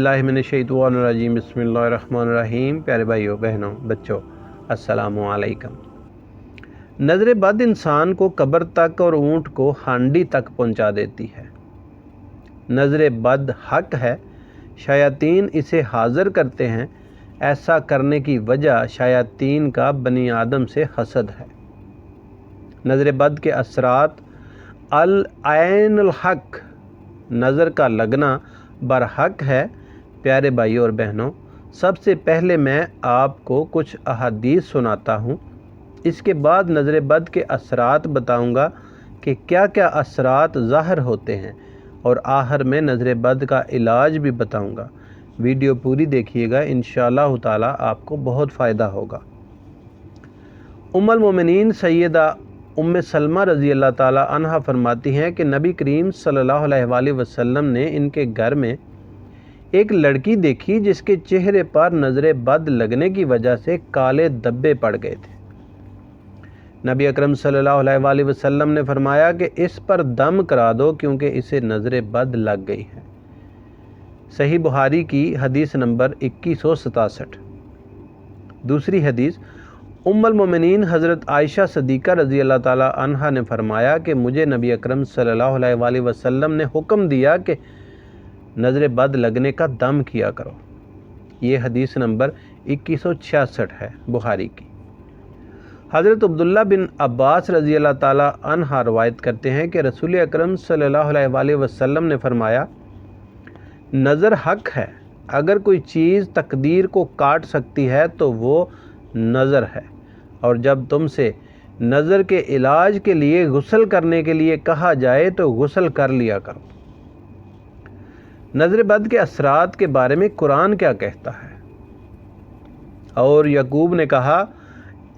बिल्लाहि मिनश्शैतानिर्रजीम बिस्मिल्लाहिर्रहमानिर्रहीम। प्यारे भाइयों बहनों बच्चों, अस्सलामु अलैकुम। नज़र बद इंसान को कब्र तक और ऊँट को हांडी तक पहुँचा देती है। नज़र बद हक है, शयातीन इसे हाज़िर करते हैं। ऐसा करने की वजह शयातीन का बनी आदम से हसद है। नज़र बद के असरात अल ऐनुल हक, नज़र का लगना बरहक है। प्यारे भाइयों और बहनों, सबसे पहले मैं आपको कुछ अहादीस सुनाता हूँ। इसके बाद नज़र बद के असरात बताऊँगा कि क्या क्या असरात ज़ाहिर होते हैं, और आखिर में नज़र बद का इलाज भी बताऊँगा। वीडियो पूरी देखिएगा, इंशाअल्लाह ताला आपको बहुत फ़ायदा होगा। उम्मुल मोमिनीन सैयदा उम्मे सलमा रज़ी अल्लाह ताला अन्हा फरमाती हैं कि नबी करीम सल्लल्लाहु अलैहि वसल्लम ने इनके घर में एक लड़की देखी जिसके चेहरे पर नज़र बद लगने की वजह से काले धब्बे पड़ गए थे। नबी अकरम सल्लल्लाहु अलैहि वसल्लम ने फरमाया कि इस पर दम करा दो क्योंकि इसे नज़र बद लग गई है। सही बुखारी की हदीस नंबर 2167। दूसरी हदीस, उम्मुल मोमिनीन हज़रत आयशा सदीक़ा रज़ी अल्लाह ताला अन्हा ने फरमाया कि मुझे नबी अकरम सल्लल्लाहु अलैहि वसल्लम ने हुक्म दिया कि नज़र बद लगने का दम किया करो। ये हदीस नंबर 2166 है बुखारी की। हज़रत अब्दुल्ला बिन अब्बास रज़ी अल्लाह ताला अन्हा रवायत करते हैं कि रसूल अकरम सल्लल्लाहु अलैहि वसल्लम ने फरमाया, नज़र हक है। अगर कोई चीज़ तकदीर को काट सकती है तो वो नज़र है, और जब तुमसे नज़र के इलाज के लिए गुस्ल करने के लिए कहा जाए तो गुस्ल कर लिया करो। नज़र बद के असरात के बारे में कुरान क्या कहता है? और याकूब ने कहा,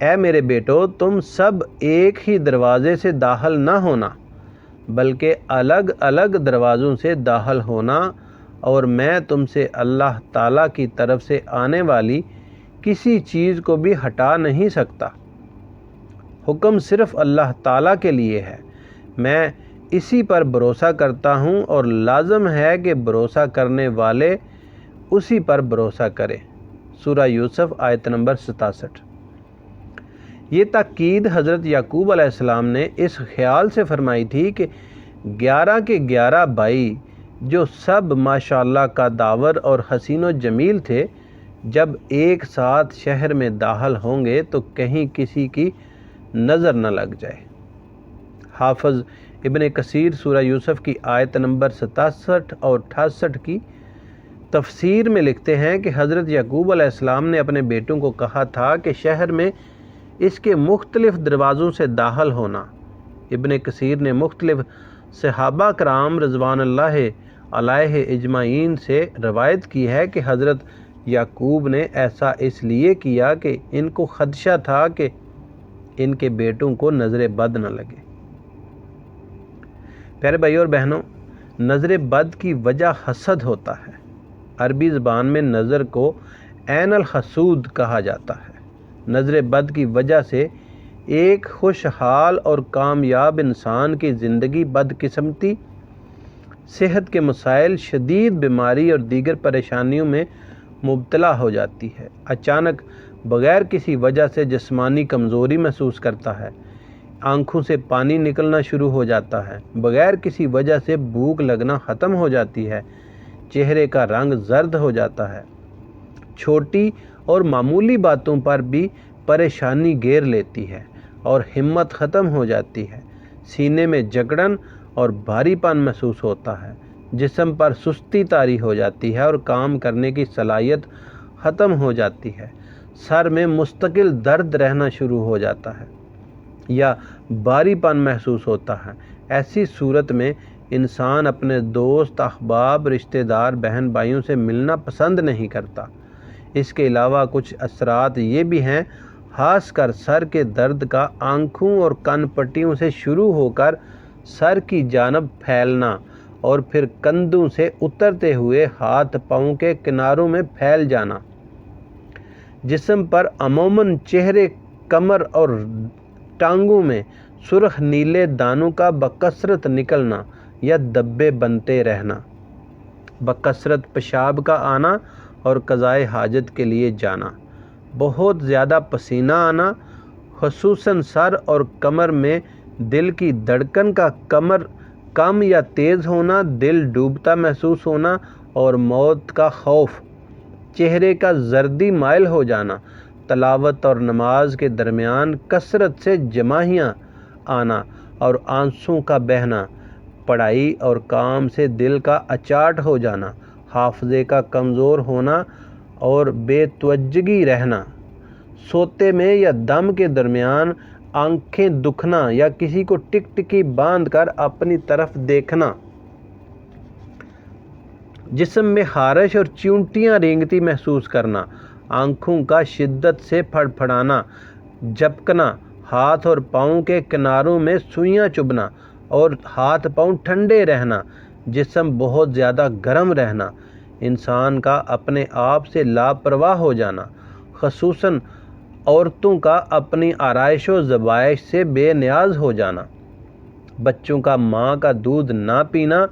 ऐ मेरे बेटो, तुम सब एक ही दरवाज़े से दाखिल न होना, बल्कि अलग अलग दरवाज़ों से दाखिल होना, और मैं तुमसे अल्लाह ताला की तरफ से आने वाली किसी चीज़ को भी हटा नहीं सकता। हुक्म सिर्फ़ अल्लाह ताला के लिए है। मैं इसी पर भरोसा करता हूँ, और लाज़म है कि भरोसा करने वाले उसी पर भरोसा करें। सूरह यूसुफ आयत नंबर 67। ये ताकीद हज़रत याकूब अलैहिस्सलाम ने इस ख्याल से फरमाई थी कि 11 के 11 भाई जो सब माशाअल्लाह का दावर और हसीन व जमील थे, जब एक साथ शहर में दाखिल होंगे तो कहीं किसी की नज़र न लग जाए। हाफ़िज़ इब्न कसीर सूरह यूसुफ की आयत नंबर 67 और 68 की तफसीर में लिखते हैं कि हज़रत याकूब अलैहिस्सलाम ने अपने बेटों को कहा था कि शहर में इसके मुख्तलिफ़ दरवाज़ों से दाखिल होना। इब्न कसीर ने मुख्तलिफ़ सहाबा कराम रज़वानुल्लाह अलैहि इजमाइन से रवायत की है कि हज़रत याकूब ने ऐसा इसलिए किया कि इनको खदशा था कि इनके बेटों को नज़र बद न लगे। प्यारे भाइयों और बहनों, नज़र बद की वजह हसद होता है। अरबी ज़बान में नज़र को ऐनुल हसूद कहा जाता है। नज़र बद की वजह से एक खुशहाल और कामयाब इंसान की ज़िंदगी बदकिस्मती, सेहत के मसाइल, शदीद बीमारी और दीगर परेशानियों में मुब्तला हो जाती है। अचानक बग़ैर किसी वजह से जिस्मानी कमज़ोरी महसूस करता है। आँखों से पानी निकलना शुरू हो जाता है। बग़ैर किसी वजह से भूख लगना ख़त्म हो जाती है। चेहरे का रंग जर्द हो जाता है। छोटी और मामूली बातों पर भी परेशानी घेर लेती है और हिम्मत ख़त्म हो जाती है। सीने में जकड़न और भारीपन महसूस होता है। जिस्म पर सुस्ती तारी हो जाती है और काम करने की सलाहियत ख़त्म हो जाती है। सर में मुस्तकिल दर्द रहना शुरू हो जाता है या भारीपन महसूस होता है। ऐसी सूरत में इंसान अपने दोस्त, अहबाब, रिश्तेदार, बहन भाइयों से मिलना पसंद नहीं करता। इसके अलावा कुछ असरात ये भी हैं, ख़ासकर सर के दर्द का आँखों और कान पट्टियों से शुरू होकर सर की जानब फैलना और फिर कंधों से उतरते हुए हाथ पाँव के किनारों में फैल जाना। जिस्म पर अमूमन चेहरे, कमर और टांगों में सुर्ख नीले दानों का बकसरत निकलना या धब्बे बनते रहना। بکثرت پیشاب کا آنا اور قضائے حاجت کے لیے جانا، بہت زیادہ پسینہ آنا، خصوصاً سر اور کمر میں دل کی دھڑکن کا کم یا تیز ہونا، دل ڈوبتا محسوس ہونا اور موت کا خوف، چہرے کا زردی مائل ہو جانا، تلاوت اور نماز کے درمیان کثرت سے جماہیاں آنا اور آنسوں کا بہنا، پڑھائی اور کام سے دل کا اچاٹ ہو جانا، حافظے کا کمزور ہونا اور بے توجہی رہنا، سوتے میں یا دم کے درمیان آنکھیں دکھنا یا کسی کو ٹکٹکی باندھ کر اپنی طرف دیکھنا، جسم میں خارش اور چیونٹیاں رینگتی محسوس کرنا، آنکھوں کا شدت سے پھڑپھڑانا، جھپکنا، ہاتھ اور پاؤں کے کناروں میں سوئیاں چبھنا اور ہاتھ پاؤں ٹھنڈے رہنا، جسم بہت زیادہ گرم رہنا، انسان کا اپنے آپ سے لاپرواہ ہو جانا، خصوصاً عورتوں کا اپنی آرائش و ذبائش سے بے نیاز ہو جانا، بچوں کا ماں کا دودھ نہ پینا،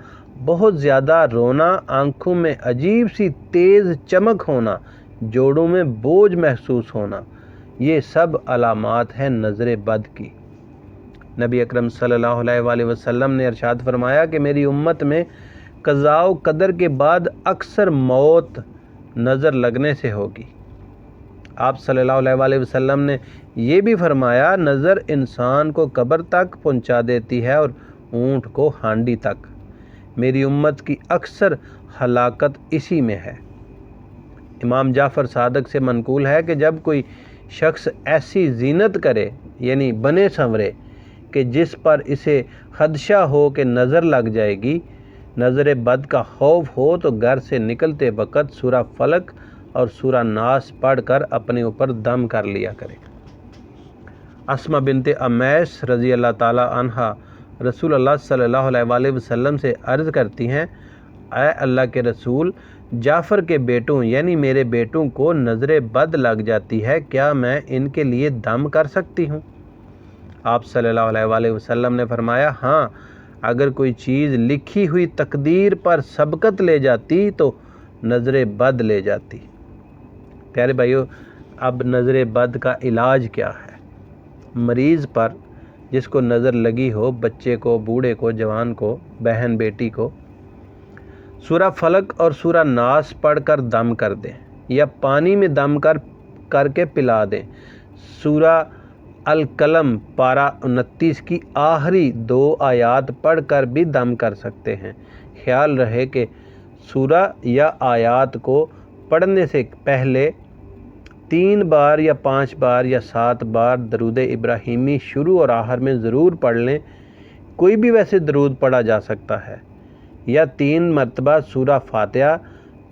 بہت زیادہ رونا، آنکھوں میں عجیب سی تیز چمک ہونا، جوڑوں میں بوجھ محسوس ہونا، یہ سب علامات ہیں نظر بد کی۔ نبی اکرم صلی اللہ علیہ وآلہ وسلم نے ارشاد فرمایا کہ میری امت میں قضاء و قدر کے بعد اکثر موت نظر لگنے سے ہوگی۔ آپ صلی اللہ علیہ وآلہ وسلم نے یہ بھی فرمایا، نظر انسان کو قبر تک پہنچا دیتی ہے اور اونٹ کو ہانڈی تک۔ میری امت کی اکثر ہلاکت اسی میں ہے۔ امام جعفر صادق سے منقول ہے کہ جب کوئی شخص ایسی زینت کرے، یعنی بنے سنورے، کہ جس پر اسے خدشہ ہو کہ نظر لگ جائے گی، نظر بد کا خوف ہو، تو گھر سے نکلتے وقت سورہ فلق اور سورہ ناس پڑھ کر اپنے اوپر دم کر لیا کرے۔ اسماء بنت امیس رضی اللہ تعالی عنہا رسول اللہ صلی اللہ علیہ وآلہ وسلم سے عرض کرتی ہیں، اے اللہ کے رسول، جعفر کے بیٹوں یعنی میرے بیٹوں کو نظر بد لگ جاتی ہے، کیا میں ان کے لیے دم کر سکتی ہوں؟ آپ صلی اللہ علیہ وآلہ وسلم نے فرمایا، ہاں، اگر کوئی چیز لکھی ہوئی تقدیر پر سبقت لے جاتی تو نظر بد لے جاتی۔ پیارے بھائیو، اب نظر بد کا علاج کیا ہے؟ مریض پر جس کو نظر لگی ہو، بچے کو، بوڑھے کو، جوان کو، بہن بیٹی کو، سورہ فلق اور سورہ ناس پڑھ کر دم کر دیں یا پانی میں دم کر کے پلا دیں۔ سورہ القلم پارہ 29 کی آخری 2 آیات پڑھ کر بھی دم کر سکتے ہیں۔ خیال رہے کہ سورہ یا آیات کو پڑھنے سے پہلے 3 بار یا 5 بار یا 7 بار درود ابراہیمی شروع اور آخر میں ضرور پڑھ لیں۔ کوئی بھی ویسے درود پڑھا جا سکتا ہے، یا 3 مرتبہ سورہ فاتحہ،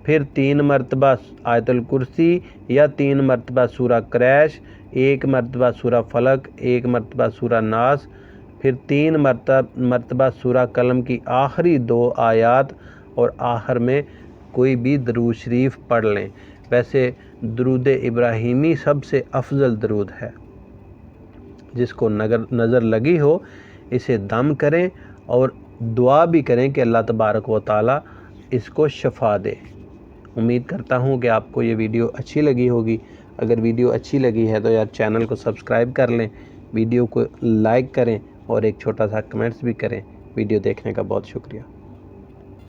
پھر 3 مرتبہ آیت الکرسی، یا 3 مرتبہ سورہ قریش، 1 مرتبہ سورہ فلق، 1 مرتبہ سورہ ناس، پھر 3 مرتبہ سورہ قلم کی آخری 2 آیات اور آخر میں کوئی بھی درود شریف پڑھ لیں۔ ویسے درود ابراہیمی سب سے افضل درود ہے۔ جس کو نظر لگی ہو اسے دم کریں اور دعا بھی کریں کہ اللہ تبارک و تعالی اس کو شفا دے۔ امید کرتا ہوں کہ آپ کو یہ ویڈیو اچھی لگی ہوگی۔ اگر ویڈیو اچھی لگی ہے تو یار چینل کو سبسکرائب کر لیں، ویڈیو کو لائک کریں اور ایک چھوٹا سا کمنٹس بھی کریں۔ ویڈیو دیکھنے کا بہت شکریہ۔